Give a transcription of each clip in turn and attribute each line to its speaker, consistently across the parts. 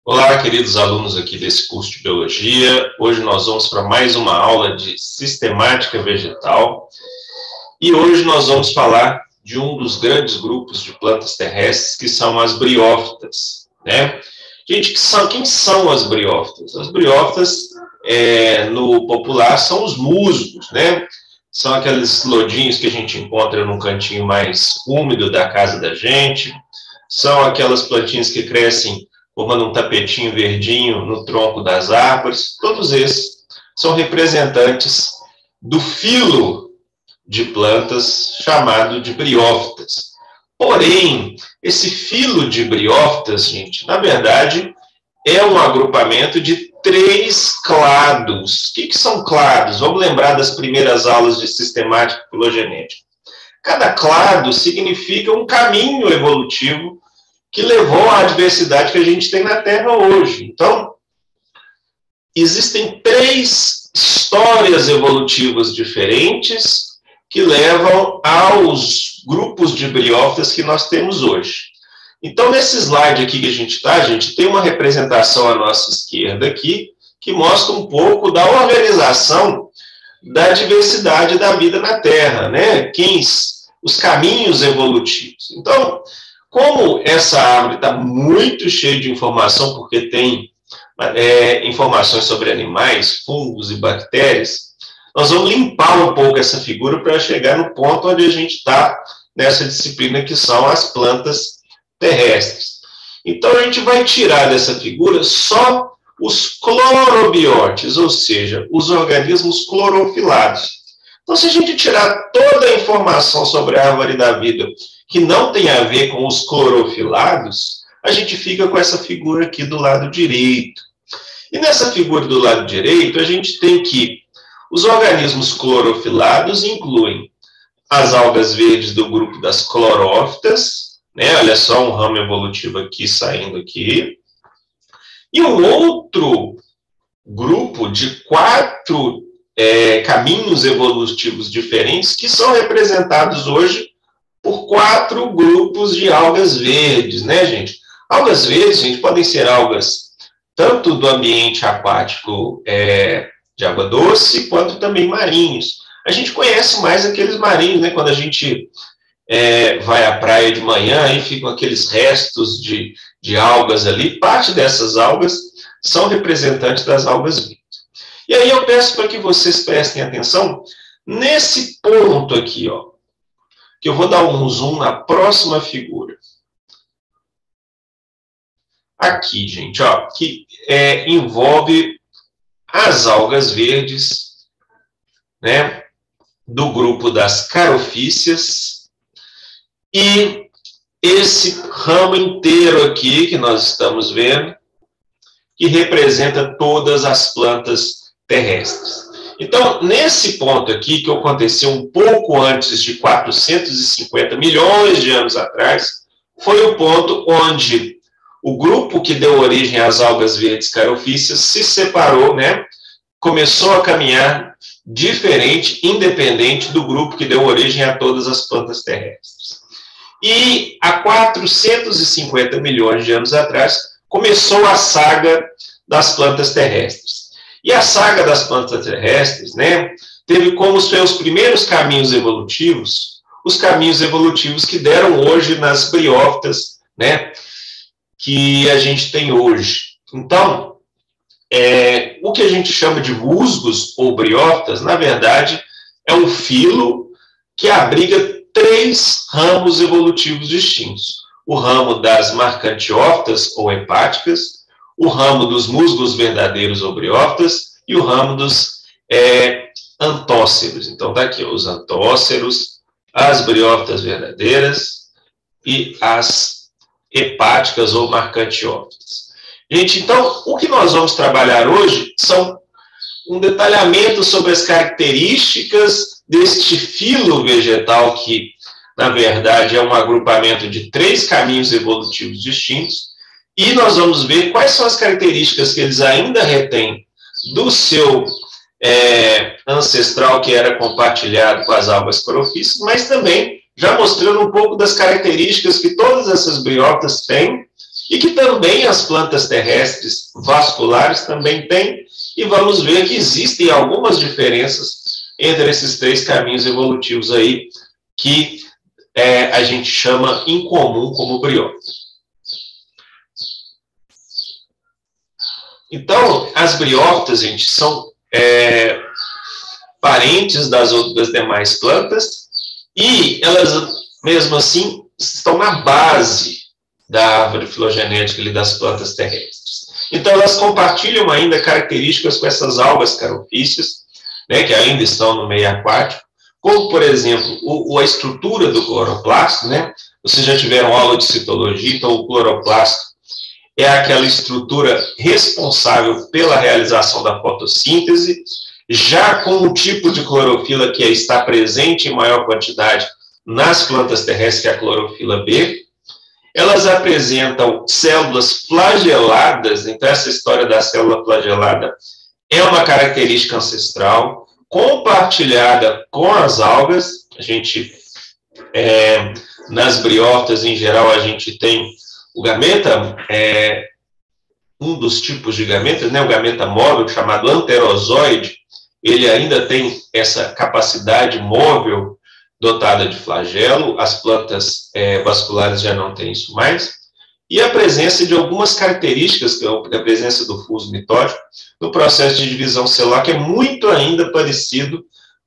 Speaker 1: Olá, queridos alunos aqui desse curso de Biologia. Hoje nós vamos para mais uma aula de sistemática vegetal. E hoje nós vamos falar de um dos grandes grupos de plantas terrestres, que são as briófitas, né? Gente, quem são as briófitas? As briófitas, no popular, são os musgos, né? São aqueles lodinhos que a gente encontra num cantinho mais úmido da casa da gente. São aquelas plantinhas que crescem formando um tapetinho verdinho no tronco das árvores. Todos esses são representantes do filo de plantas chamado de briófitas. Porém, esse filo de briófitas, gente, na verdade, é um agrupamento de 3 clados. O que são clados? Vamos lembrar das primeiras aulas de sistemática filogenética. Cada clado significa um caminho evolutivo que levou à diversidade que a gente tem na Terra hoje. Então, existem 3 histórias evolutivas diferentes que levam aos grupos de briófitas que nós temos hoje. Então, nesse slide aqui que a gente tem uma representação à nossa esquerda aqui, que mostra um pouco da organização da diversidade da vida na Terra, né? Os caminhos evolutivos. Então, como essa árvore está muito cheia de informação, porque tem informações sobre animais, fungos e bactérias, nós vamos limpar um pouco essa figura para chegar no ponto onde a gente está nessa disciplina, que são as plantas terrestres. Então, a gente vai tirar dessa figura só os clorobiontes, ou seja, os organismos clorofilados. Então, se a gente tirar toda a informação sobre a árvore da vida que não tem a ver com os clorofilados, a gente fica com essa figura aqui do lado direito. E nessa figura do lado direito, a gente tem que os organismos clorofilados incluem as algas verdes do grupo das clorófitas, né? Olha só, um ramo evolutivo aqui saindo aqui. E um outro grupo de 4 caminhos evolutivos diferentes que são representados hoje por 4 grupos de algas verdes, né, gente? Algas verdes, gente, podem ser algas tanto do ambiente aquático de água doce, quanto também marinhos. A gente conhece mais aqueles marinhos, né? Quando a gente vai à praia de manhã, aí ficam aqueles restos de algas ali. Parte dessas algas são representantes das algas verdes. E aí eu peço para que vocês prestem atenção nesse ponto aqui, ó, que eu vou dar um zoom na próxima figura. Aqui, gente, ó, que envolve as algas verdes, né, do grupo das carofíceas, e esse ramo inteiro aqui que nós estamos vendo, que representa todas as plantas terrestres. Então, nesse ponto aqui, que aconteceu um pouco antes de 450 milhões de anos atrás, foi o ponto onde o grupo que deu origem às algas verdes carofíceas se separou, né? Começou a caminhar diferente, independente do grupo que deu origem a todas as plantas terrestres. E há 450 milhões de anos atrás, começou a saga das plantas terrestres. E a saga das plantas terrestres, né, teve como seus primeiros caminhos evolutivos, os caminhos evolutivos que deram hoje nas briófitas, né, que a gente tem hoje. Então, o que a gente chama de musgos ou briófitas, na verdade, é um filo que abriga 3 ramos evolutivos distintos. O ramo das marcantiófitas ou hepáticas, o ramo dos musgos verdadeiros ou briófitas e o ramo dos antóceros. Então, está aqui, ó, os antóceros, as briófitas verdadeiras e as hepáticas ou marcantiófitas. Gente, então, o que nós vamos trabalhar hoje são um detalhamento sobre as características deste filo vegetal que, na verdade, é um agrupamento de 3 caminhos evolutivos distintos. E nós vamos ver quais são as características que eles ainda retêm do seu ancestral que era compartilhado com as algas clorofíceas, mas também já mostrando um pouco das características que todas essas briófitas têm e que também as plantas terrestres vasculares também têm, e vamos ver que existem algumas diferenças entre esses três caminhos evolutivos aí, que a gente chama em comum como briófitas. Então, as briófitas, gente, são parentes das demais plantas, e elas, mesmo assim, estão na base da árvore filogenética ali das plantas terrestres. Então, elas compartilham ainda características com essas algas carofícias, né, que ainda estão no meio aquático, como, por exemplo, a estrutura do cloroplasto, né? Vocês já tiveram aula de citologia, então o cloroplasto é aquela estrutura responsável pela realização da fotossíntese, já com o tipo de clorofila que está presente em maior quantidade nas plantas terrestres, que é a clorofila B. Elas apresentam células flageladas, então essa história da célula flagelada é uma característica ancestral, compartilhada com as algas. A gente, nas briófitas em geral, a gente tem o gameta, um dos tipos de gametas, né, o gameta móvel, chamado anterozoide, ele ainda tem essa capacidade móvel dotada de flagelo, as plantas vasculares já não têm isso mais, e a presença de algumas características, que é a presença do fuso mitótico, no processo de divisão celular, que é muito ainda parecido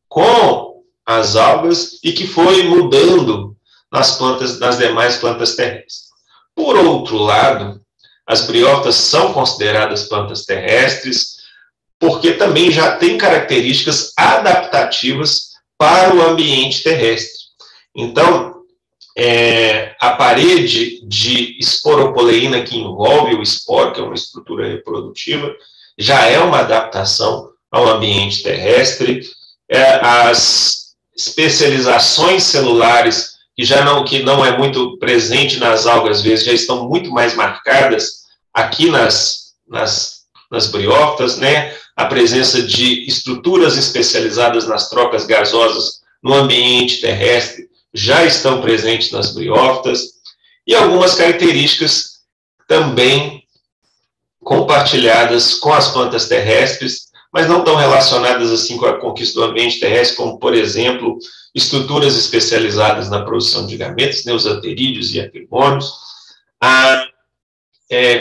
Speaker 1: com as algas e que foi mudando nas demais plantas terrestres. Por outro lado, as briófitas são consideradas plantas terrestres, porque também já têm características adaptativas para o ambiente terrestre. Então, a parede de esporopoleína que envolve o esporo, que é uma estrutura reprodutiva, já é uma adaptação ao ambiente terrestre. As especializações celulares, que não é muito presente nas algas, às vezes, já estão muito mais marcadas aqui nas briófitas, né? A presença de estruturas especializadas nas trocas gasosas no ambiente terrestre já estão presentes nas briófitas, e algumas características também compartilhadas com as plantas terrestres, mas não tão relacionadas assim com a conquista do ambiente terrestre, como, por exemplo, estruturas especializadas na produção de gametas, né, os anterídeos e acrimônios, a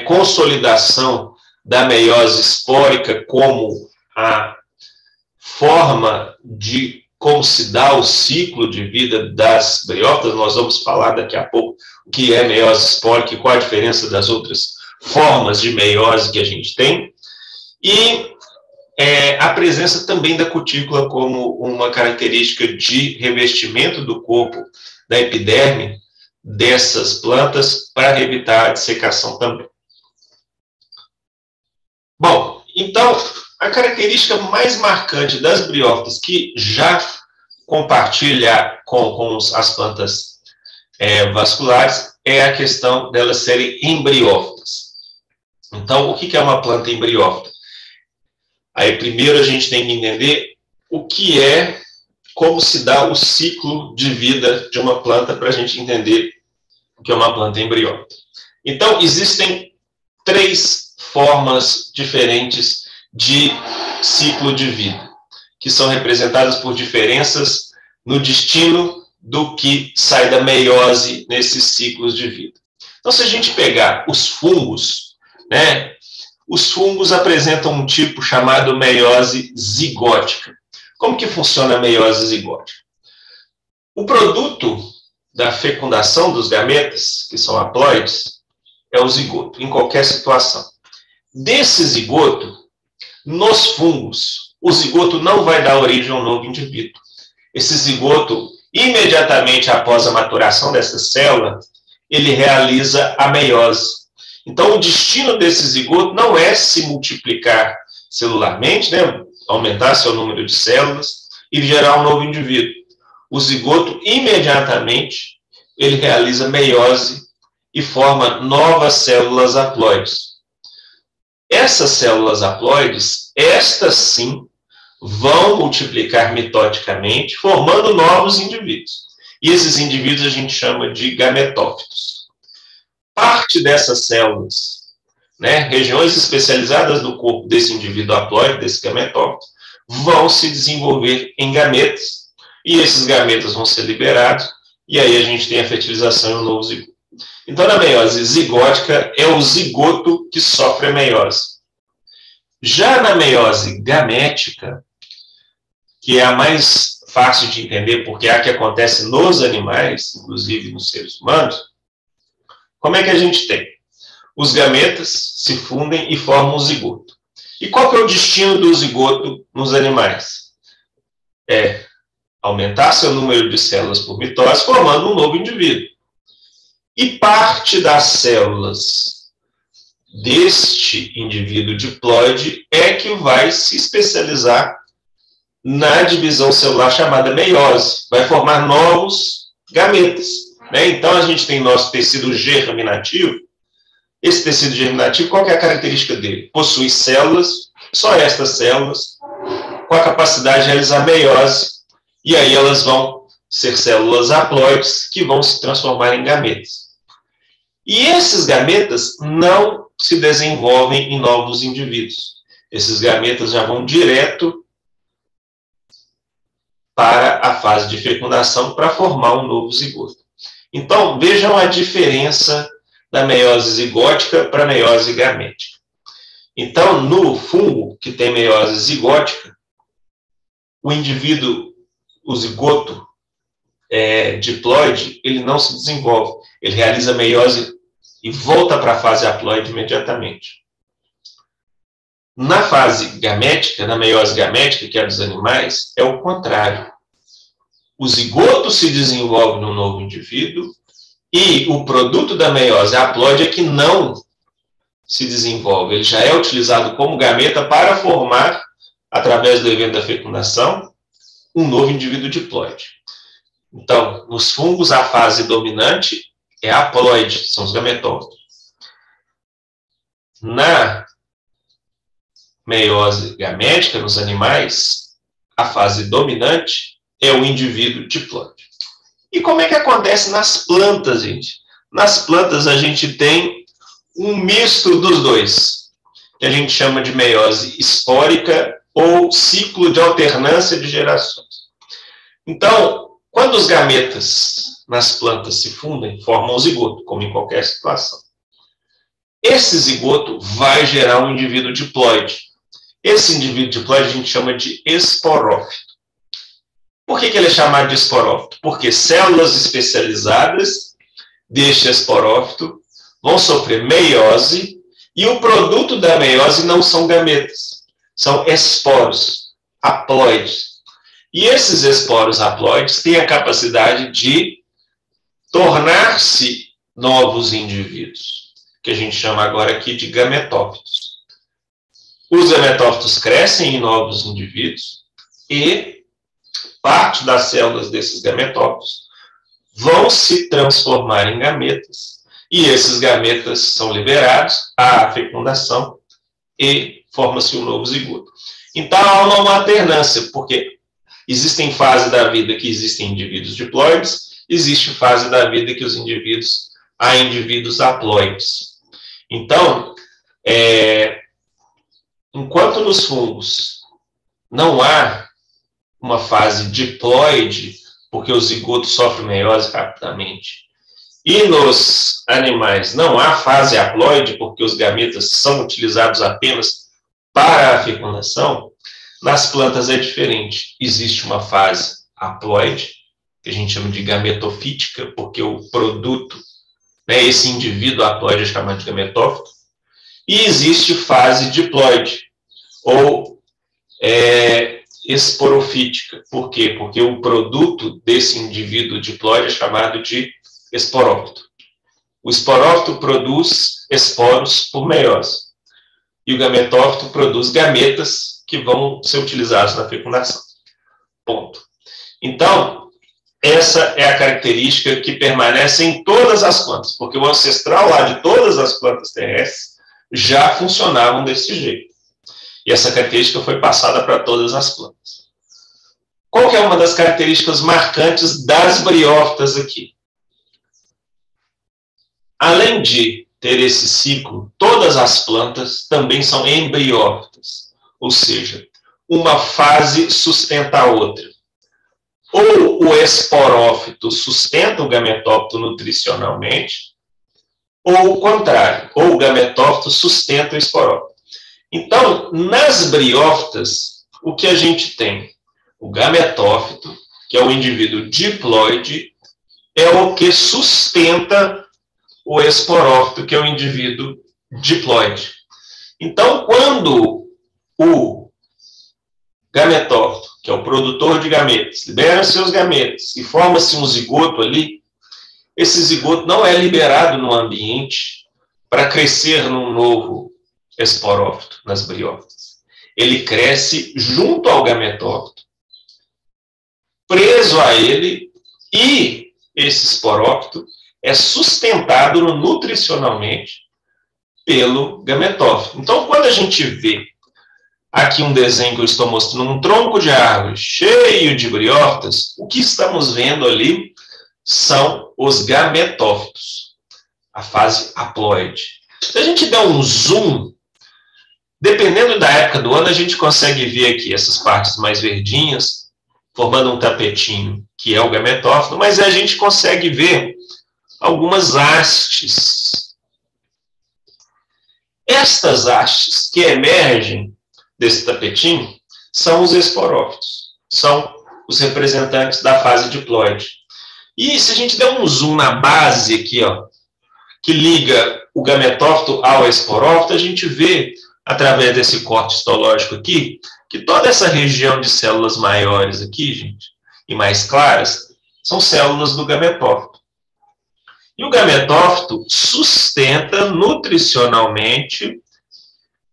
Speaker 1: consolidação da meiose espórica como a forma de como se dá o ciclo de vida das briófitas. Nós vamos falar daqui a pouco o que é meiose espórica e qual a diferença das outras formas de meiose que a gente tem, e a presença também da cutícula como uma característica de revestimento do corpo da epiderme dessas plantas para evitar a dissecação também. Bom, então, a característica mais marcante das briófitas que já compartilha com as plantas vasculares é a questão delas serem embriófitas. Então, o que é uma planta embriófita? Aí, primeiro, a gente tem que entender como se dá o ciclo de vida de uma planta para a gente entender o que é uma planta embriófita. Então, existem 3 formas diferentes de ciclo de vida, que são representadas por diferenças no destino do que sai da meiose nesses ciclos de vida. Então, se a gente pegar os fungos, né, os fungos apresentam um tipo chamado meiose zigótica. Como que funciona a meiose zigótica? O produto da fecundação dos gametas, que são haploides, é o zigoto, em qualquer situação. Desse zigoto, nos fungos, o zigoto não vai dar origem a um novo indivíduo. Esse zigoto, imediatamente após a maturação dessa célula, ele realiza a meiose. Então, o destino desse zigoto não é se multiplicar celularmente, né, aumentar seu número de células e gerar um novo indivíduo. O zigoto, imediatamente, ele realiza meiose e forma novas células haploides. Essas células haploides, estas sim, vão multiplicar mitoticamente, formando novos indivíduos. E esses indivíduos a gente chama de gametófitos. parte dessas células, né, regiões especializadas do corpo desse indivíduo haploide, desse gametófito, vão se desenvolver em gametas, e esses gametas vão ser liberados, e aí a gente tem a fertilização e o novo zigoto. Então, na meiose zigótica, é o zigoto que sofre a meiose. Já na meiose gamética, que é a mais fácil de entender, porque é a que acontece nos animais, inclusive nos seres humanos, como é que a gente tem? Os gametas se fundem e formam o zigoto. E qual que é o destino do zigoto nos animais? É aumentar seu número de células por mitose, formando um novo indivíduo. E parte das células deste indivíduo diploide é que vai se especializar na divisão celular chamada meiose. Vai formar novos gametas, né? Então, a gente tem nosso tecido germinativo. Esse tecido germinativo, qual que é a característica dele? Possui células, só estas células, com a capacidade de realizar meiose, e aí elas vão ser células haploides que vão se transformar em gametas. E esses gametas não se desenvolvem em novos indivíduos. Esses gametas já vão direto para a fase de fecundação para formar um novo zigoto. Então, vejam a diferença da meiose zigótica para a meiose gamética. Então, no fungo que tem meiose zigótica, o indivíduo, o zigoto diploide, ele não se desenvolve. Ele realiza meiose e volta para a fase haploide imediatamente. Na fase gamética, na meiose gamética, que é a dos animais, é o contrário. O zigoto se desenvolve num novo indivíduo e o produto da meiose haploide é que não se desenvolve. Ele já é utilizado como gameta para formar, através do evento da fecundação, um novo indivíduo diploide. Então, nos fungos, a fase dominante é haploide, são os gametófitos. Na meiose gamética, nos animais, a fase dominante é o indivíduo diploide. E como é que acontece nas plantas, gente? Nas plantas, a gente tem um misto dos dois, que a gente chama de meiose espórica ou ciclo de alternância de gerações. Então, quando os gametas nas plantas se fundem, formam o zigoto, como em qualquer situação. Esse zigoto vai gerar um indivíduo diploide. Esse indivíduo diploide a gente chama de esporófito. Por que ele é chamado de esporófito? Porque células especializadas deste esporófito vão sofrer meiose e o produto da meiose não são gametas, são esporos haploides. E esses esporos haploides têm a capacidade de tornar-se novos indivíduos, que a gente chama agora aqui de gametófitos. Os gametófitos crescem em novos indivíduos e parte das células desses gametófitos vão se transformar em gametas, e esses gametas são liberados à fecundação e forma-se um novo zigoto. Então, há uma alternância, porque existem fases da vida que existem indivíduos diploides, existe fase da vida que há indivíduos haploides. Então, enquanto nos fungos não há uma fase diploide, porque o zigoto sofre meiose rapidamente, e nos animais não há fase haploide, porque os gametas são utilizados apenas para a fecundação, nas plantas é diferente. Existe uma fase haploide, que a gente chama de gametofítica, porque o produto, né, esse indivíduo haploide é chamado de gametófito, e existe fase diploide, ou esporofítica. Por quê? Porque o produto desse indivíduo diploide é chamado de esporófito. O esporófito produz esporos por meiose. E o gametófito produz gametas que vão ser utilizados na fecundação. Ponto. Então, essa é a característica que permanece em todas as plantas, porque o ancestral lá de todas as plantas terrestres já funcionavam desse jeito. E essa característica foi passada para todas as plantas. Qual que é uma das características marcantes das briófitas aqui? além de ter esse ciclo, todas as plantas também são embriófitas, ou seja, uma fase sustenta a outra. Ou o esporófito sustenta o gametófito nutricionalmente, ou o contrário, ou o gametófito sustenta o esporófito. Então, nas briófitas, o que a gente tem? O gametófito, que é o indivíduo diploide, é o que sustenta o esporófito, que é o indivíduo diploide. Então, quando o gametófito, que é o produtor de gametas, libera seus gametas e forma-se um zigoto ali, esse zigoto não é liberado no ambiente para crescer num novo esporófito, nas briófitas. Ele cresce junto ao gametófito, preso a ele, e esse esporófito é sustentado nutricionalmente pelo gametófito. Então, quando a gente vê aqui um desenho que eu estou mostrando, um tronco de árvore cheio de briófitas, o que estamos vendo ali são os gametófitos, a fase haploide. Se a gente der um zoom, dependendo da época do ano, a gente consegue ver aqui essas partes mais verdinhas, formando um tapetinho, que é o gametófito, mas a gente consegue ver algumas hastes. Estas hastes que emergem desse tapetinho são os esporófitos, são os representantes da fase diploide. E se a gente der um zoom na base aqui, ó, que liga o gametófito ao esporófito, a gente vê, através desse corte histológico aqui, que toda essa região de células maiores aqui, gente, e mais claras, são células do gametófito. E o gametófito sustenta nutricionalmente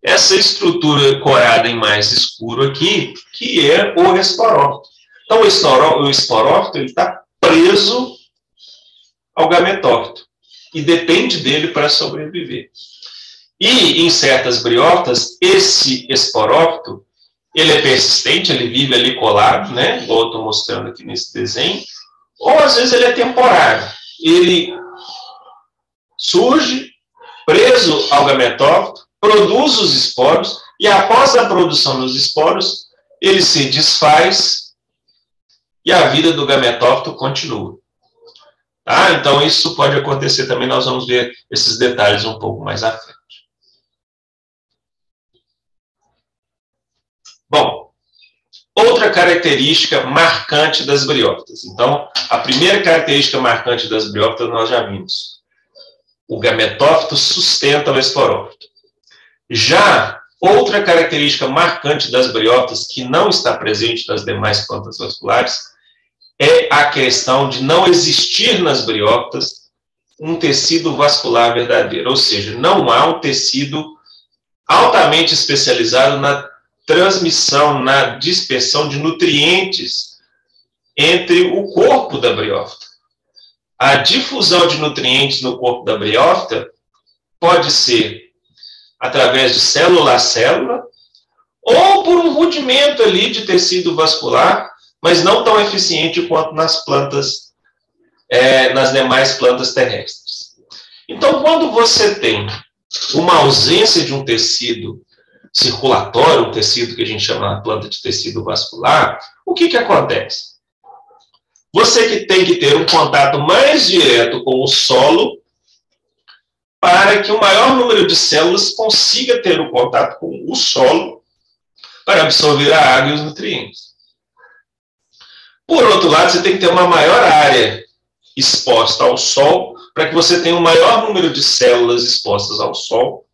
Speaker 1: essa estrutura corada em mais escuro aqui, que é o esporófito. Então, o esporófito está preso ao gametófito e depende dele para sobreviver. E, em certas briófitas, esse esporófito, ele é persistente, ele vive ali colado, né? Igual eu estou mostrando aqui nesse desenho, ou às vezes ele é temporário. Ele surge preso ao gametófito, produz os esporos, e após a produção dos esporos, ele se desfaz e a vida do gametófito continua. Tá? Então, isso pode acontecer também, nós vamos ver esses detalhes um pouco mais à frente. Bom, outra característica marcante das briófitas. Então, a primeira característica marcante das briófitas nós já vimos. O gametófito sustenta o esporófito. Já outra característica marcante das briófitas, que não está presente nas demais plantas vasculares, é a questão de não existir nas briófitas um tecido vascular verdadeiro, ou seja, não há um tecido altamente especializado na transmissão, na dispersão de nutrientes entre o corpo da briófita. A difusão de nutrientes no corpo da briófita pode ser através de célula a célula, ou por um rudimento ali de tecido vascular, mas não tão eficiente quanto nas plantas, nas demais plantas terrestres. Então, quando você tem uma ausência de um tecido circulatório, um tecido que a gente chama na planta de tecido vascular, o que acontece? Você que tem que ter um contato mais direto com o solo para que o maior número de células consiga ter o contato com o solo para absorver a água e os nutrientes. Por outro lado, você tem que ter uma maior área exposta ao sol para que você tenha um maior número de células expostas ao sol.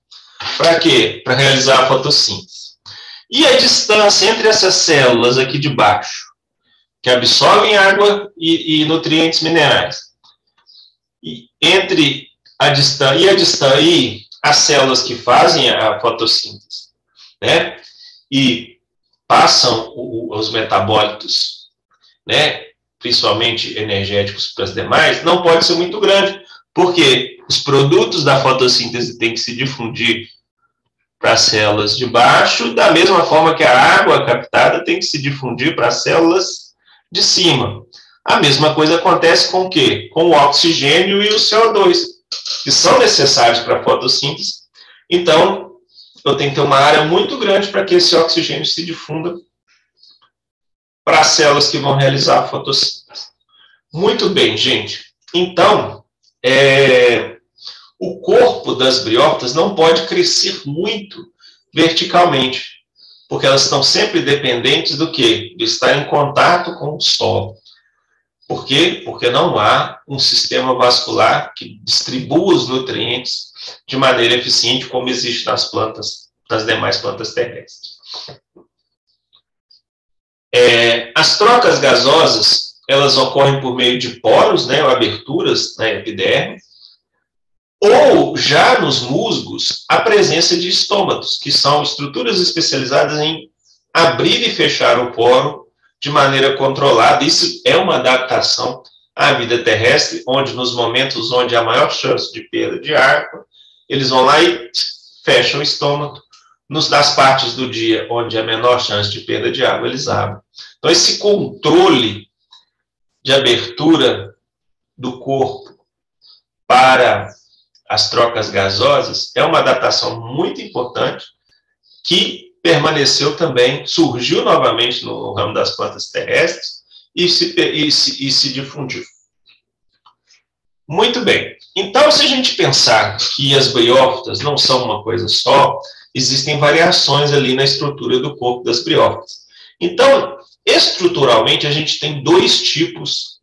Speaker 1: Para quê? Para realizar a fotossíntese. E a distância entre essas células aqui de baixo, que absorvem água e nutrientes minerais, e entre a distância e as células que fazem a fotossíntese, né? E passam os metabólitos, né? Principalmente energéticos para as demais, não pode ser muito grande, porque os produtos da fotossíntese têm que se difundir para as células de baixo, da mesma forma que a água captada tem que se difundir para as células de cima. A mesma coisa acontece com o quê? Com o oxigênio e o CO2. que são necessários para a fotossíntese. Então, eu tenho que ter uma área muito grande para que esse oxigênio se difunda para as células que vão realizar a fotossíntese. Muito bem, gente. Então, o corpo das briófitas não pode crescer muito verticalmente, porque elas estão sempre dependentes do quê? De estar em contato com o solo. Por quê? Porque não há um sistema vascular que distribua os nutrientes de maneira eficiente, como existe nas plantas, nas demais plantas terrestres. As trocas gasosas, elas ocorrem por meio de poros, né, ou aberturas na epiderme, ou já nos musgos, a presença de estômatos, que são estruturas especializadas em abrir e fechar o poro de maneira controlada. Isso é uma adaptação à vida terrestre, onde nos momentos onde há maior chance de perda de água, eles vão lá e fecham o estômago. Das partes do dia onde há menor chance de perda de água, eles abrem. Então, esse controle de abertura do corpo para as trocas gasosas é uma adaptação muito importante que permaneceu também, surgiu novamente no ramo das plantas terrestres e se difundiu. Muito bem. Então, se a gente pensar que as briófitas não são uma coisa só, existem variações ali na estrutura do corpo das briófitas. Então, estruturalmente, a gente tem dois tipos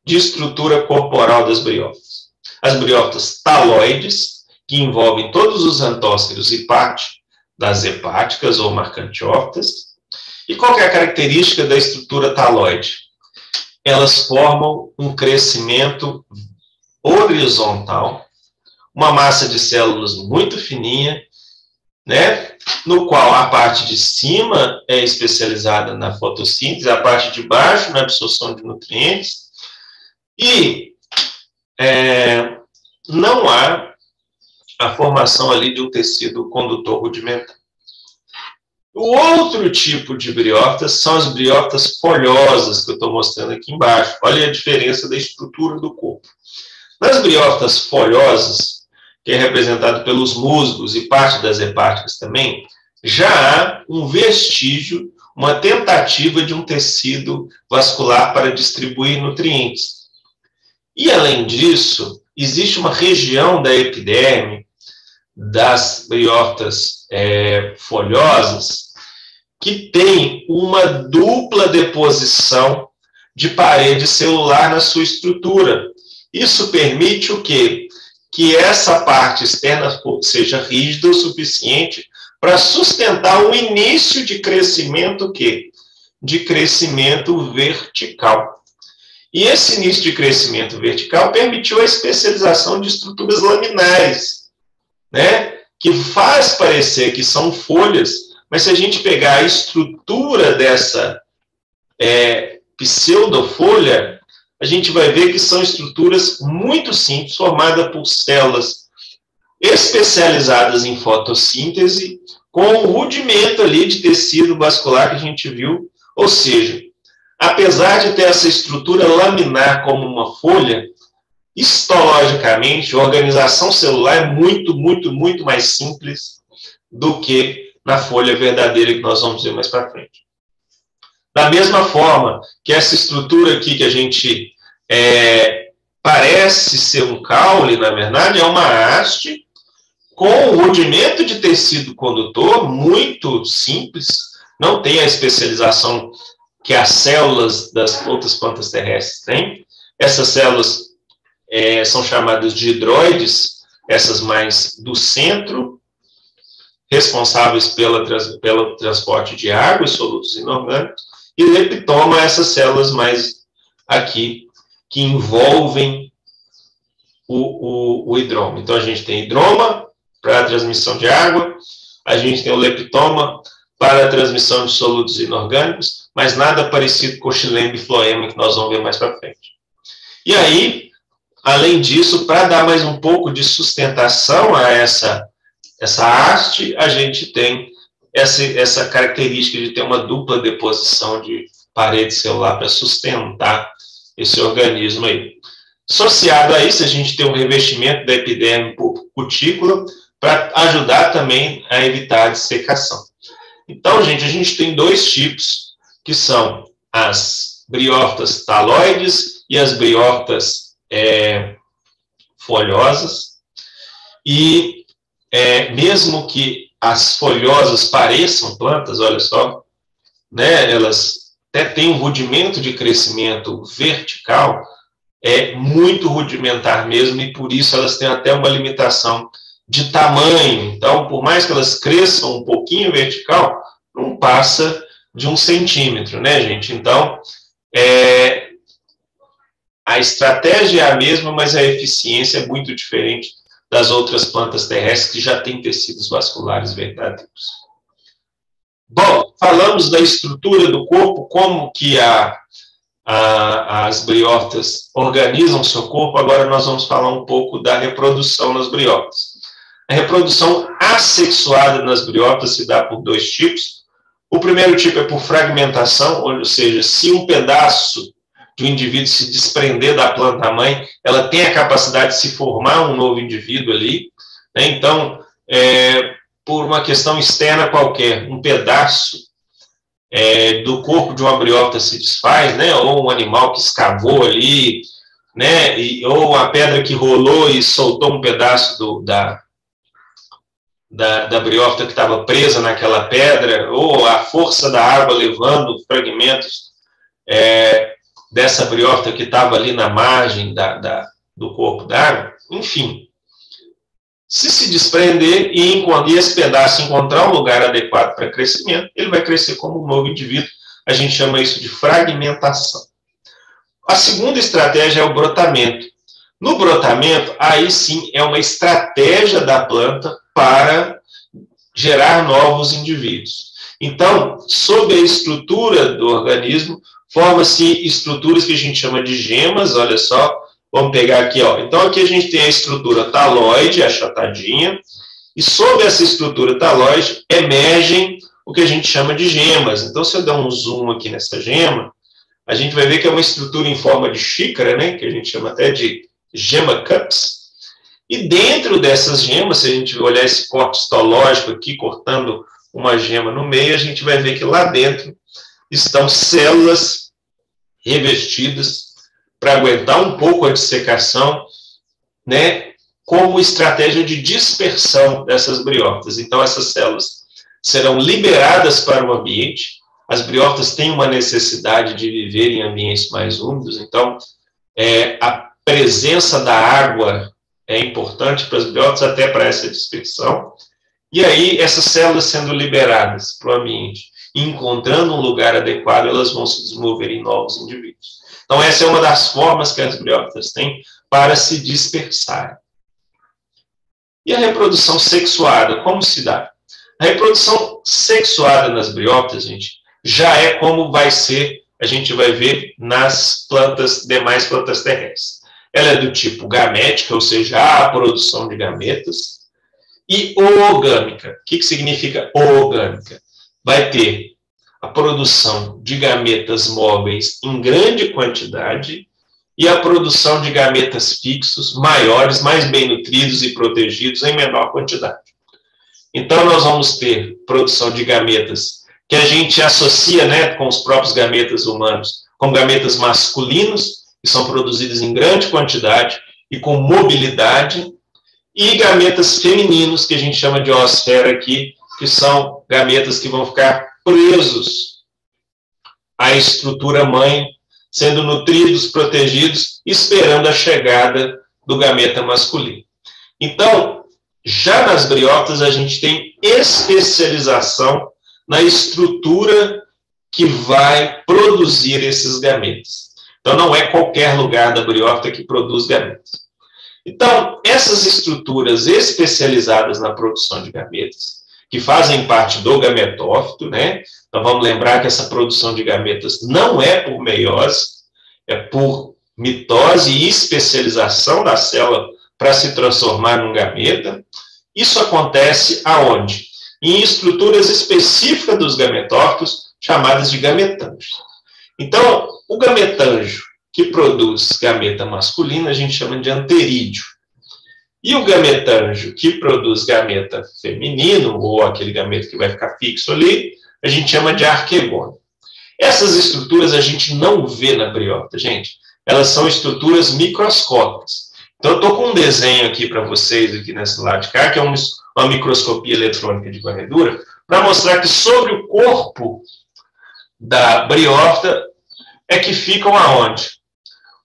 Speaker 1: de estrutura corporal das briófitas. As briófitas taloides, que envolvem todos os antóceros e parte das hepáticas ou marcantiófitas. E qual que é a característica da estrutura taloide? Elas formam um crescimento horizontal, uma massa de células muito fininha, né, no qual a parte de cima é especializada na fotossíntese, a parte de baixo na absorção de nutrientes, e não há a formação ali de um tecido condutor rudimentar. O outro tipo de briófitas são as briófitas folhosas, que eu estou mostrando aqui embaixo. Olha a diferença da estrutura do corpo. Nas briófitas folhosas, que é representado pelos musgos e parte das hepáticas também, já há um vestígio, uma tentativa de um tecido vascular para distribuir nutrientes. E, além disso, existe uma região da epiderme das briófitas folhosas que tem uma dupla deposição de parede celular na sua estrutura. Isso permite o quê? Que essa parte externa seja rígida o suficiente para sustentar o início de crescimento, o quê? De crescimento vertical. E esse início de crescimento vertical permitiu a especialização de estruturas laminares, né? Que faz parecer que são folhas, mas se a gente pegar a estrutura dessa pseudofolha, a gente vai ver que são estruturas muito simples, formadas por células especializadas em fotossíntese, com um rudimento ali de tecido vascular que a gente viu. Ou seja, apesar de ter essa estrutura laminar como uma folha, histologicamente, a organização celular é muito, muito, muito mais simples do que na folha verdadeira que nós vamos ver mais para frente. Da mesma forma que essa estrutura aqui que a gente parece ser um caule, na verdade, é uma haste com um rudimento de tecido condutor muito simples, não tem a especialização que as células das outras plantas terrestres têm. Essas células são chamadas de hidroides, essas mais do centro, responsáveis pelo transporte de água e solutos inorgânicos, e leptoma, essas células mais aqui, que envolvem o hidroma. Então, a gente tem hidroma para a transmissão de água, a gente tem o leptoma para a transmissão de solutos inorgânicos, mas nada parecido com o xilema e floema, que nós vamos ver mais para frente. E aí, além disso, para dar mais um pouco de sustentação a essa haste, a gente tem essa característica de ter uma dupla deposição de parede celular para sustentar esse organismo aí. Associado a isso, a gente tem um revestimento da epiderme por cutícula para ajudar também a evitar a dissecação. Então, gente, a gente tem dois tipos, que são as briófitas taloides e as briófitas folhosas. E mesmo que as folhosas pareçam plantas, olha só, né, elas até têm um rudimento de crescimento vertical, é muito rudimentar mesmo, e por isso elas têm até uma limitação de tamanho. Então, por mais que elas cresçam um pouquinho vertical, não passa de 1 centímetro, né, gente? Então, a estratégia é a mesma, mas a eficiência é muito diferente das outras plantas terrestres que já têm tecidos vasculares verdadeiros. Bom, falamos da estrutura do corpo, como que as briófitas organizam seu corpo. Agora nós vamos falar um pouco da reprodução nas briófitas. A reprodução assexuada nas briófitas se dá por dois tipos. O primeiro tipo é por fragmentação, ou seja, se um pedaço de um indivíduo se desprender da planta-mãe, ela tem a capacidade de se formar um novo indivíduo ali, né? Então, por uma questão externa qualquer, um pedaço do corpo de uma briófita se desfaz, né? Ou um animal que escavou ali, né? Ou a pedra que rolou e soltou um pedaço da briófita que estava presa naquela pedra, ou a força da água levando fragmentos dessa briófita que estava ali na margem do corpo d'água. Enfim, se desprender e esse pedaço encontrar um lugar adequado para crescimento, ele vai crescer como um novo indivíduo. A gente chama isso de fragmentação. A segunda estratégia é o brotamento. No brotamento, aí sim é uma estratégia da planta para gerar novos indivíduos. Então, sob a estrutura do organismo, forma-se estruturas que a gente chama de gemas, olha só. Vamos pegar aqui, ó. Então, aqui a gente tem a estrutura taloide, achatadinha, e sobre essa estrutura taloide emergem o que a gente chama de gemas. Então, se eu der um zoom aqui nessa gema, a gente vai ver que é uma estrutura em forma de xícara, né, que a gente chama até de gema cups. E dentro dessas gemas, se a gente olhar esse corte histológico aqui, cortando uma gema no meio, a gente vai ver que lá dentro estão células revestidas para aguentar um pouco a dissecação, né, como estratégia de dispersão dessas briófitas. Então, essas células serão liberadas para o ambiente. As briófitas têm uma necessidade de viver em ambientes mais úmidos, então, a presença da água é importante para as briófitas, até para essa dispersão. E aí, essas células sendo liberadas para o ambiente, encontrando um lugar adequado, elas vão se desenvolver em novos indivíduos. Então, essa é uma das formas que as briófitas têm para se dispersarem. E a reprodução sexuada, como se dá? A reprodução sexuada nas briófitas, gente, já é como vai ser, a gente vai ver nas demais plantas terrestres. Ela é do tipo gamética, ou seja, a produção de gametas, e oogâmica. O que significa oogâmica? Vai ter a produção de gametas móveis em grande quantidade e a produção de gametas fixos maiores, mais bem nutridos e protegidos em menor quantidade. Então, nós vamos ter produção de gametas que a gente associa, né, com os próprios gametas humanos, como gametas masculinos, que são produzidos em grande quantidade e com mobilidade, e gametas femininos, que a gente chama de oosfera aqui, que são gametas que vão ficar presos à estrutura mãe, sendo nutridos, protegidos, esperando a chegada do gameta masculino. Então, já nas briófitas, a gente tem especialização na estrutura que vai produzir esses gametas. Então, não é qualquer lugar da briófita que produz gametas. Então, essas estruturas especializadas na produção de gametas, que fazem parte do gametófito, né? Então, vamos lembrar que essa produção de gametas não é por meiose, é por mitose e especialização da célula para se transformar num gameta. Isso acontece aonde? Em estruturas específicas dos gametófitos, chamadas de gametângios. Então, o gametângio, que produz gameta masculina, a gente chama de anterídeo. E o gametângio, que produz gameta feminino, ou aquele gameta que vai ficar fixo ali, a gente chama de arquegônio. Essas estruturas a gente não vê na briófita, gente. Elas são estruturas microscópicas. Então, eu estou com um desenho aqui para vocês, aqui nesse lado de cá, que é uma microscopia eletrônica de varredura, para mostrar que sobre o corpo da briófita é que ficam aonde?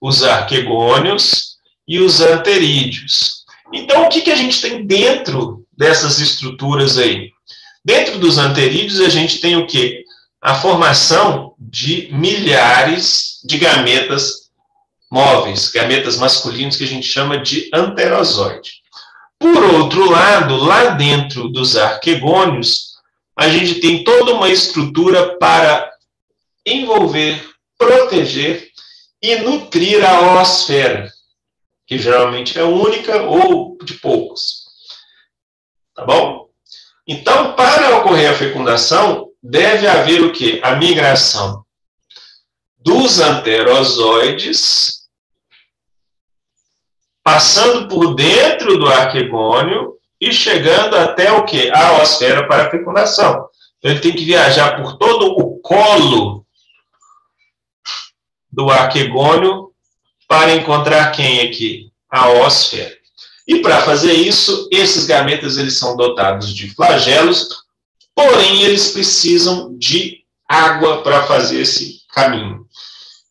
Speaker 1: Os arquegônios e os anterídeos. Então, o que a gente tem dentro dessas estruturas aí? Dentro dos anterídeos, a gente tem o quê? A formação de milhares de gametas móveis, gametas masculinos, que a gente chama de anterozoide. Por outro lado, lá dentro dos arquegônios, a gente tem toda uma estrutura para envolver, proteger e nutrir a oosfera, que geralmente é única ou de poucos. Tá bom? Então, para ocorrer a fecundação, deve haver o quê? A migração dos anterozoides, passando por dentro do arquegônio e chegando até o quê? A oosfera para a fecundação. Então, ele tem que viajar por todo o colo do arquegônio para encontrar quem aqui? A oosfera. E para fazer isso, esses gametas eles são dotados de flagelos, porém eles precisam de água para fazer esse caminho.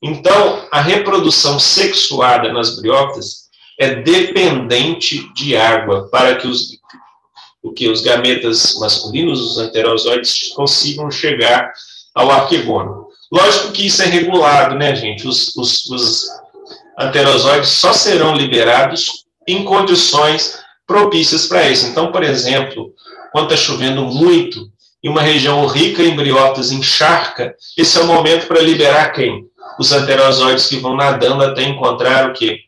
Speaker 1: Então, a reprodução sexuada nas briófitas é dependente de água para que os gametas masculinos, os anterozoides, consigam chegar ao arquegônio. Lógico que isso é regulado, né, gente? Os anterozoides só serão liberados em condições propícias para isso. Então, por exemplo, quando está chovendo muito e uma região rica em briófitas encharca, esse é o momento para liberar quem? Os anterozoides que vão nadando até encontrar o quê?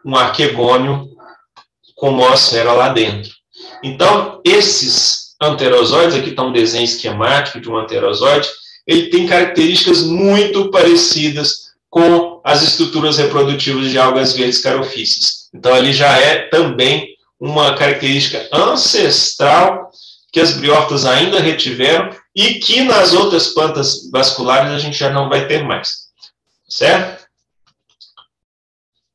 Speaker 1: Um arquegônio com oosfera lá dentro. Então, esses anterozoides, aqui está um desenho esquemático de um anterozoide, ele tem características muito parecidas com as estruturas reprodutivas de algas verdes carofíceas. Então, ali já é também uma característica ancestral que as briófitas ainda retiveram e que nas outras plantas vasculares a gente já não vai ter mais. Certo?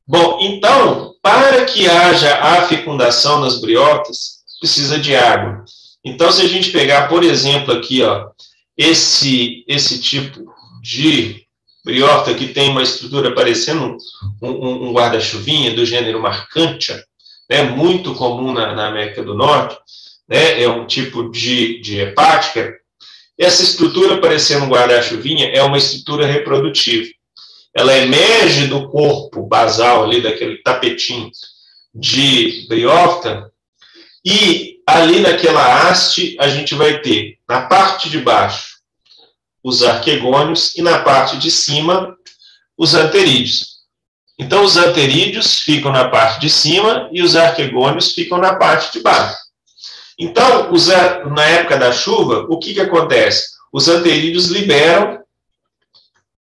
Speaker 1: Bom, então, para que haja a fecundação nas briófitas, precisa de água. Então, se a gente pegar, por exemplo, aqui, ó, esse tipo de briófita que tem uma estrutura parecendo um guarda-chuvinha do gênero Marcantia, né, muito comum na América do Norte, né, é um tipo de hepática. Essa estrutura parecendo um guarda-chuvinha é uma estrutura reprodutiva. Ela emerge do corpo basal ali, daquele tapetinho de briófita, e ali naquela haste a gente vai ter, na parte de baixo, os arquegônios e na parte de cima, os anterídeos. Então, os anterídeos ficam na parte de cima e os arquegônios ficam na parte de baixo. Então, na época da chuva, o que acontece? Os anterídeos liberam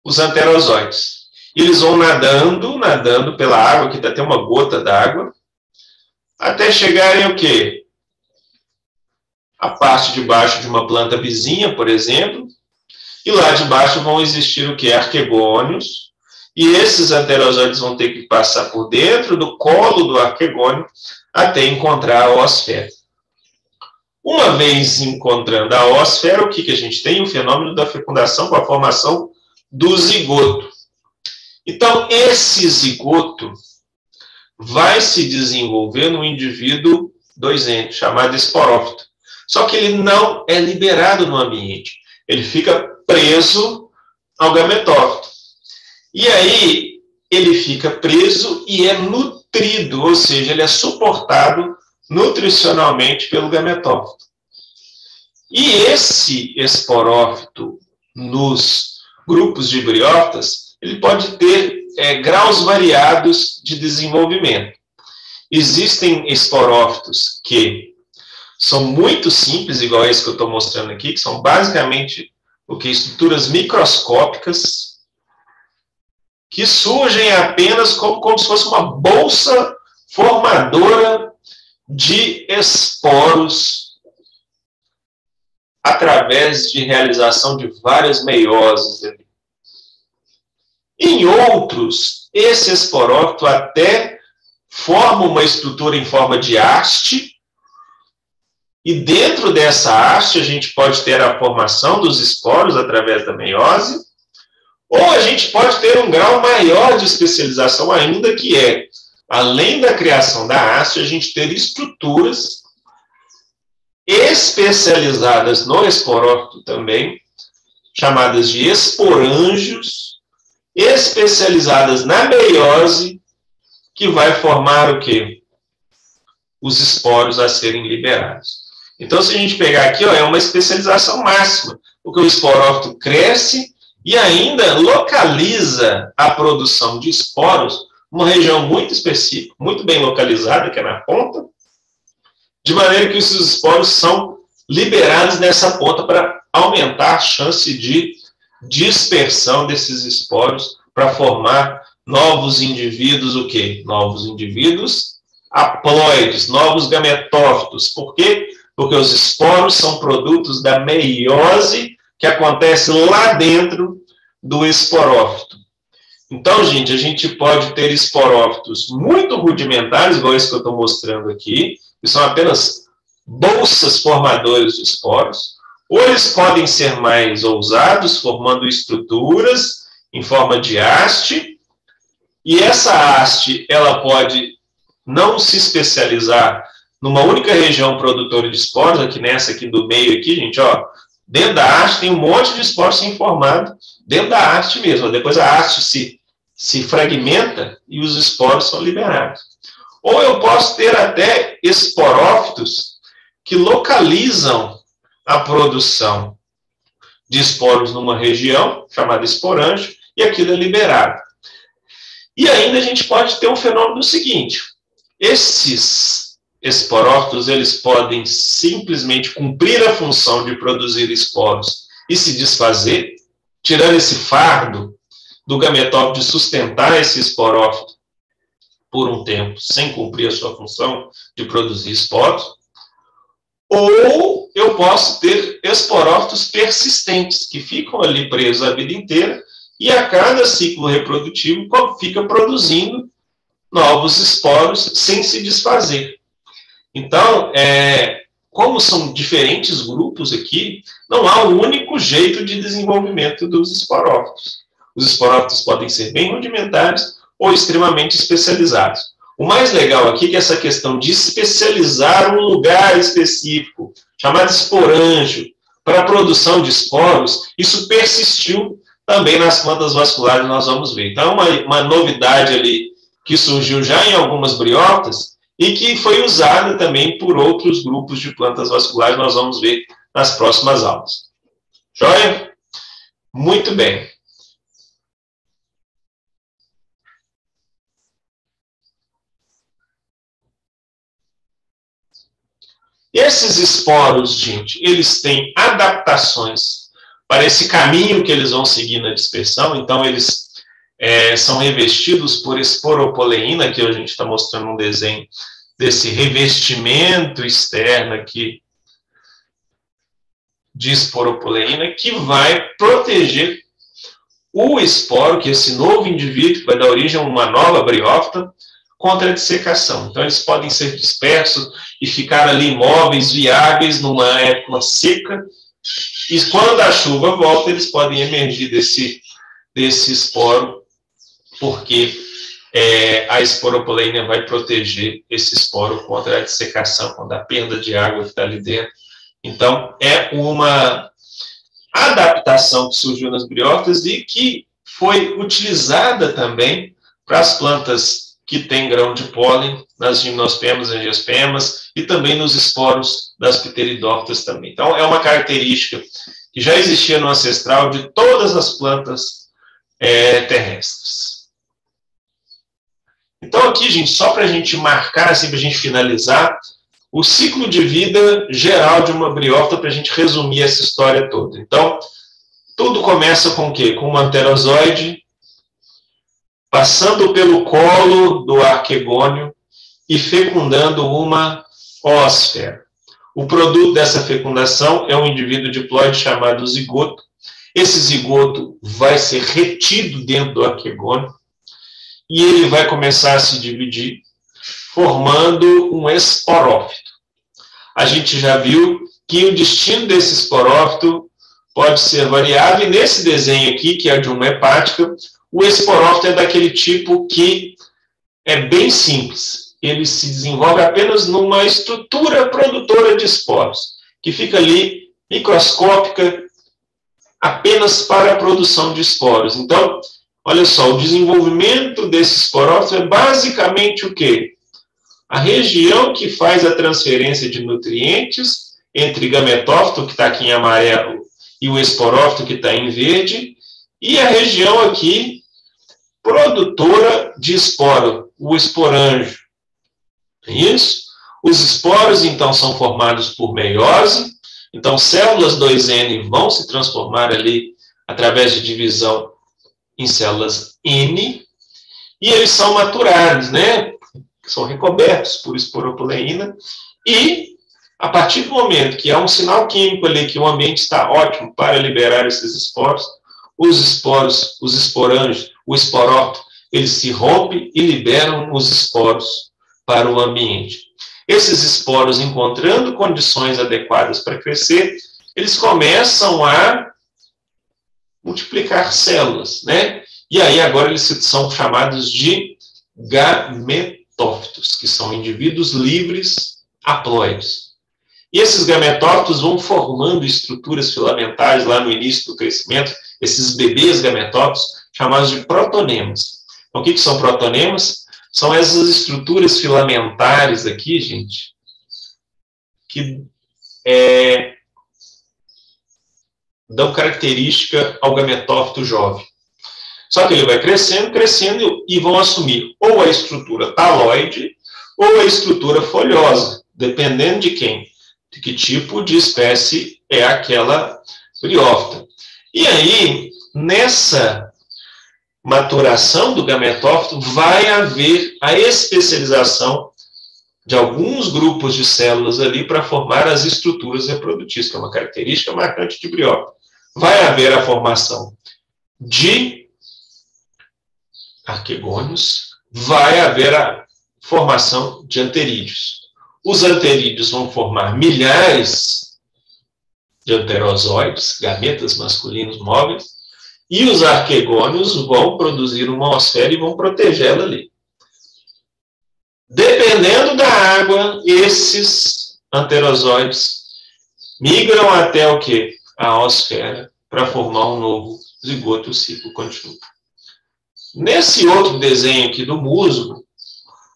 Speaker 1: os anterozoides. Eles vão nadando pela água, que está até uma gota d'água, até chegarem o quê? A parte de baixo de uma planta vizinha, por exemplo, e lá de baixo vão existir o quê? Arquegônios, e esses anterozoides vão ter que passar por dentro do colo do arquegônio até encontrar a oosfera. Uma vez encontrando a oosfera, o que a gente tem? O fenômeno da fecundação com a formação do zigoto. Então, esse zigoto vai se desenvolver no indivíduo doisente, chamado esporófito. Só que ele não é liberado no ambiente. Ele fica preso ao gametófito. E aí, ele fica preso e é nutrido, ou seja, ele é suportado nutricionalmente pelo gametófito. E esse esporófito, nos grupos de briófitas, ele pode ter graus variados de desenvolvimento. Existem esporófitos que são muito simples, igual esse que eu estou mostrando aqui, que são basicamente estruturas microscópicas, que surgem apenas como se fosse uma bolsa formadora de esporos através de realização de várias meioses. Em outros, esse esporófito até forma uma estrutura em forma de haste, e dentro dessa haste a gente pode ter a formação dos esporos através da meiose, ou a gente pode ter um grau maior de especialização ainda, que é, além da criação da haste, a gente ter estruturas especializadas no esporófito também, chamadas de esporângios, especializadas na meiose, que vai formar o quê? Os esporos a serem liberados. Então, se a gente pegar aqui, ó, é uma especialização máxima, porque o esporófito cresce e ainda localiza a produção de esporos numa região muito específica, muito bem localizada, que é na ponta, de maneira que esses esporos são liberados nessa ponta para aumentar a chance de dispersão desses esporos para formar novos indivíduos, o quê? Novos indivíduos haploides, novos gametófitos. Por quê? Porque os esporos são produtos da meiose que acontece lá dentro do esporófito. Então, gente, a gente pode ter esporófitos muito rudimentares, igual esse que eu estou mostrando aqui, que são apenas bolsas formadoras de esporos, ou eles podem ser mais ousados, formando estruturas em forma de haste, e essa haste, ela pode não se especializar numa única região produtora de esporos, aqui nessa aqui do meio aqui, gente, ó, dentro da haste tem um monte de esporos sendo formado dentro da haste mesmo, depois a haste se fragmenta e os esporos são liberados. Ou eu posso ter até esporófitos que localizam a produção de esporos numa região, chamada esporângio, e aquilo é liberado. E ainda a gente pode ter um fenômeno seguinte: esses esporófitos, eles podem simplesmente cumprir a função de produzir esporos e se desfazer, tirando esse fardo do gametófito de sustentar esse esporófito por um tempo, sem cumprir a sua função de produzir esporos. Ou eu posso ter esporófitos persistentes, que ficam ali presos a vida inteira, e a cada ciclo reprodutivo fica produzindo novos esporos sem se desfazer. Então, como são diferentes grupos aqui, não há um único jeito de desenvolvimento dos esporófitos. Os esporófitos podem ser bem rudimentares ou extremamente especializados. O mais legal aqui é que essa questão de especializar um lugar específico, chamado esporângio, para a produção de esporos, isso persistiu também nas plantas vasculares, nós vamos ver. Então, uma novidade ali que surgiu já em algumas briófitas e que foi usada também por outros grupos de plantas vasculares, nós vamos ver nas próximas aulas. Joia? Muito bem. Esses esporos, gente, eles têm adaptações para esse caminho que eles vão seguir na dispersão. Então, eles são revestidos por esporopoleína, que a gente está mostrando um desenho desse revestimento externo aqui de esporopoleína, que vai proteger o esporo, que é esse novo indivíduo, que vai dar origem a uma nova briófita, contra a dissecação. Então, eles podem ser dispersos e ficar ali imóveis, viáveis, numa época seca, e quando a chuva volta, eles podem emergir desse esporo, porque a esporopoleína vai proteger esse esporo contra a dissecação, contra a perda de água que está ali dentro. Então, é uma adaptação que surgiu nas briófitas e que foi utilizada também para as plantas que têm grão de pólen, nas gimnospermas e angiospermas, e também nos esporos das pteridófitas também. Então, é uma característica que já existia no ancestral de todas as plantas terrestres. Então, aqui, gente, só para a gente marcar, assim, para a gente finalizar, o ciclo de vida geral de uma briófita, para a gente resumir essa história toda. Então, tudo começa com o quê? Com um anterozoide, passando pelo colo do arquegônio e fecundando uma oosfera. O produto dessa fecundação é um indivíduo diploide chamado zigoto. Esse zigoto vai ser retido dentro do arquegônio e ele vai começar a se dividir, formando um esporófito. A gente já viu que o destino desse esporófito pode ser variável, e nesse desenho aqui, que é de uma hepática, o esporófito é daquele tipo que é bem simples. Ele se desenvolve apenas numa estrutura produtora de esporos, que fica ali microscópica, apenas para a produção de esporos. Então, olha só, o desenvolvimento desse esporófito é basicamente o quê? A região que faz a transferência de nutrientes entre gametófito, que está aqui em amarelo, e o esporófito, que está em verde, e a região aqui produtora de esporo, o esporângio. É isso? Os esporos, então, são formados por meiose. Então, células 2N vão se transformar ali, através de divisão, em células N, e eles são maturados, né? São recobertos por esporoproteína, e a partir do momento que há um sinal químico ali, que o ambiente está ótimo para liberar esses esporos, os esporângios, o esporófito, eles se rompem e liberam os esporos para o ambiente. Esses esporos, encontrando condições adequadas para crescer, eles começam a multiplicar células, né? E aí agora eles são chamados de gametófitos, que são indivíduos livres haploides. E esses gametófitos vão formando estruturas filamentares lá no início do crescimento, esses bebês gametófitos, chamados de protonemas. Então, o que são protonemas? São essas estruturas filamentares aqui, gente, que dão característica ao gametófito jovem. Só que ele vai crescendo, crescendo, e vão assumir ou a estrutura taloide ou a estrutura folhosa, dependendo de quem, de que tipo de espécie é aquela briófita. E aí, nessa maturação do gametófito, vai haver a especialização de alguns grupos de células ali para formar as estruturas reprodutivas, que é uma característica marcante de briófita. Vai haver a formação de arquegônios, vai haver a formação de anterídeos. Os anterídeos vão formar milhares de anterozoides, gametas masculinos móveis, e os arquegônios vão produzir uma oosfera e vão protegê-la ali. Dependendo da água, esses anterozoides migram até o quê? A oosfera, para formar um novo zigoto, o ciclo continua. Nesse outro desenho aqui do musgo,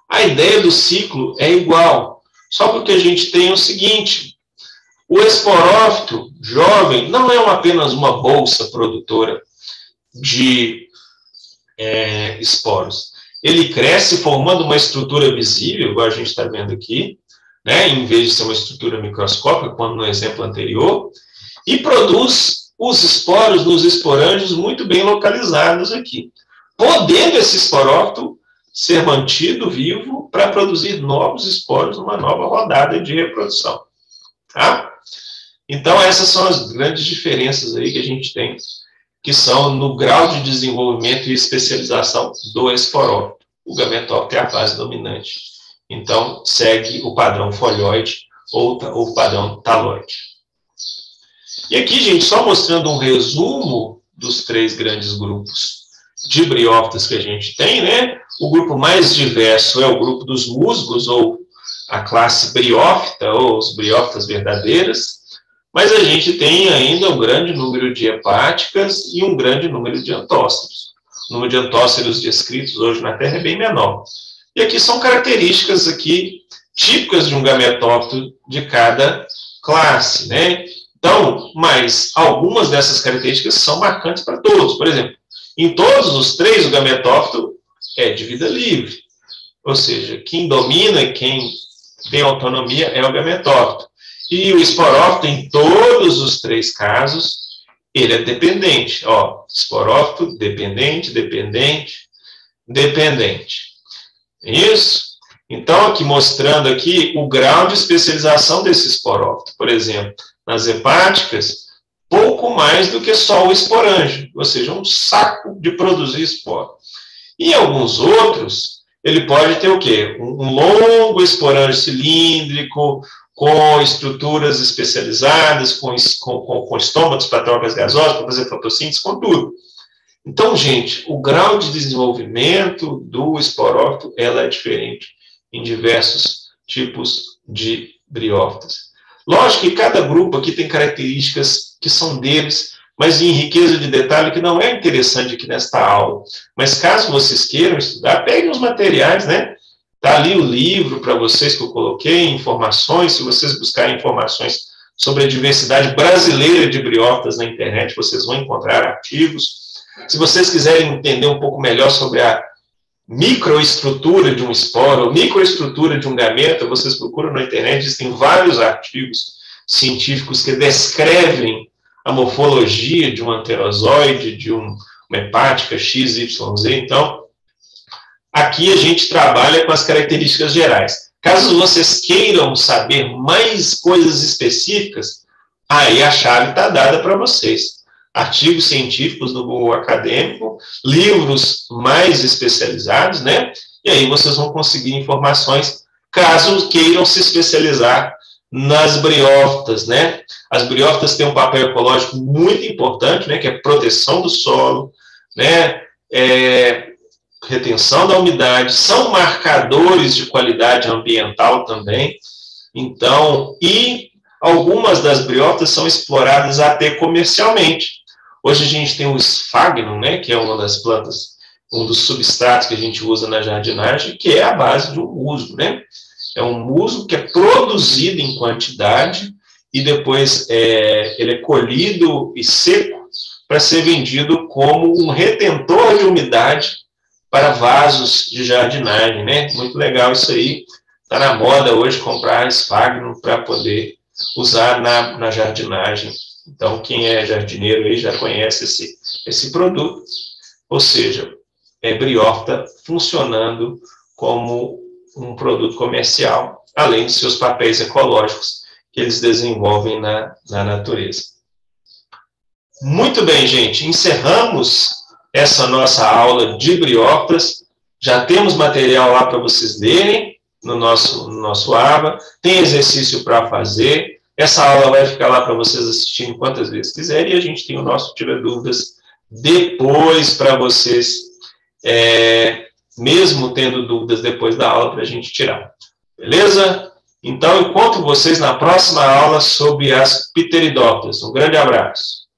Speaker 1: a ideia do ciclo é igual, só que o que a gente tem é o seguinte: o esporófito jovem não é apenas uma bolsa produtora de esporos. Ele cresce formando uma estrutura visível, igual a gente está vendo aqui, né, em vez de ser uma estrutura microscópica, como no exemplo anterior, e produz os esporos nos esporângios muito bem localizados aqui, podendo esse esporófito ser mantido vivo para produzir novos esporos numa nova rodada de reprodução. Tá? Então, essas são as grandes diferenças aí que a gente tem, que são no grau de desenvolvimento e especialização do esporófito. O gametófito é a fase dominante. Então, segue o padrão folioide ou o padrão taloide. E aqui, gente, só mostrando um resumo dos 3 grandes grupos de briófitas que a gente tem, né? O grupo mais diverso é o grupo dos musgos, ou a classe briófita, ou os briófitas verdadeiras, mas a gente tem ainda um grande número de hepáticas e um grande número de antóceros. O número de antóceros descritos hoje na Terra é bem menor. E aqui são características aqui típicas de um gametófito de cada classe, né? Então, mas algumas dessas características são marcantes para todos. Por exemplo, em todos os 3, o gametófito é de vida livre. Ou seja, quem domina e quem tem autonomia é o gametófito. E o esporófito, em todos os 3 casos, ele é dependente. Ó, esporófito, dependente, dependente, dependente. Isso? Então, aqui mostrando aqui o grau de especialização desse esporófito. Por exemplo, nas hepáticas, pouco mais do que só o esporângico, ou seja, um saco de produzir esporo. E alguns outros, ele pode ter o quê? Um longo esporângico cilíndrico, com estruturas especializadas, com estômatos para trocas gasosas, para fazer fotossíntese, com tudo. Então, gente, o grau de desenvolvimento do esporófito, ela é diferente em diversos tipos de briófitas. Lógico que cada grupo aqui tem características que são deles, mas em riqueza de detalhe que não é interessante aqui nesta aula. Mas caso vocês queiram estudar, peguem os materiais, né? Está ali o livro para vocês que eu coloquei, informações, se vocês buscarem informações sobre a diversidade brasileira de briófitas na internet, vocês vão encontrar artigos. Se vocês quiserem entender um pouco melhor sobre a microestrutura de um esporo, ou microestrutura de um gameta, vocês procuram na internet, existem vários artigos científicos que descrevem a morfologia de um anterozoide, de uma hepática XYZ. Então, aqui a gente trabalha com as características gerais. Caso vocês queiram saber mais coisas específicas, aí a chave está dada para vocês. Artigos científicos do Google Acadêmico, livros mais especializados, né? E aí vocês vão conseguir informações, caso queiram se especializar nas briófitas, né? As briófitas têm um papel ecológico muito importante, né? Que é proteção do solo, né? Retenção da umidade, são marcadores de qualidade ambiental também. Então, e algumas das briófitas são exploradas até comercialmente. Hoje a gente tem o esfagno, né, que é uma das plantas, um dos substratos que a gente usa na jardinagem, que é a base de um musgo, né? É um musgo que é produzido em quantidade e depois ele é colhido e seco para ser vendido como um retentor de umidade para vasos de jardinagem, né? Muito legal isso aí. Está na moda hoje comprar esfagno para poder usar na jardinagem. Então, quem é jardineiro aí já conhece esse produto. Ou seja, é briófita funcionando como um produto comercial, além de seus papéis ecológicos que eles desenvolvem na natureza. Muito bem, gente. Encerramos essa nossa aula de briófitas. Já temos material lá para vocês lerem no nosso aba. Tem exercício para fazer. Essa aula vai ficar lá para vocês assistirem quantas vezes quiserem. E a gente tem o nosso Tira Dúvidas depois para vocês, mesmo tendo dúvidas depois da aula, para a gente tirar. Beleza? Então, encontro vocês na próxima aula sobre as pteridófitas. Um grande abraço.